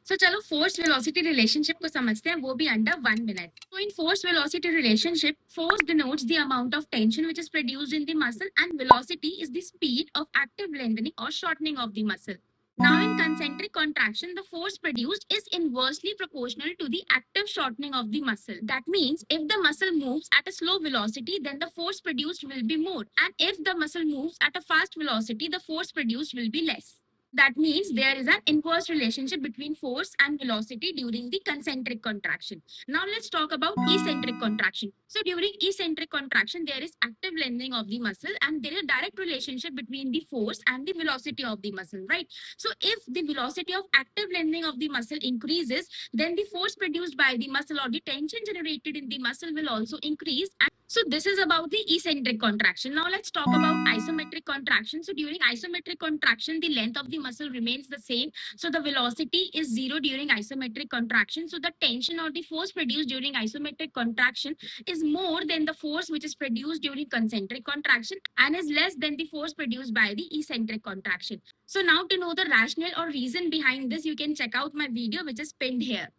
So चलो force velocity relationship को समझते हैं, वो भी under 1 minute. So in force velocity relationship, force denotes the amount of tension which is produced in the muscle, and velocity is the speed of active lengthening or shortening of the muscle. Now in concentric contraction, the force produced is inversely proportional to the active shortening of the muscle. That means if the muscle moves at a slow velocity, then the force produced will be more, and if the muscle moves at a fast velocity, the force produced will be less. That means there is an inverse relationship between force and velocity during the concentric contraction. Now let's talk about eccentric contraction. So during eccentric contraction, there is active lengthening of the muscle, and there is a direct relationship between the force and the velocity of the muscle, right? So if the velocity of active lengthening of the muscle increases, then the force produced by the muscle or the tension generated in the muscle will also increase. And so this is about the eccentric contraction. Now let's talk about isometric contraction. So during isometric contraction, the length of the muscle remains the same. So the velocity is zero during isometric contraction. So the tension or the force produced during isometric contraction is more than the force which is produced during concentric contraction, and is less than the force produced by the eccentric contraction. So now to know the rationale or reason behind this, you can check out my video which is pinned here.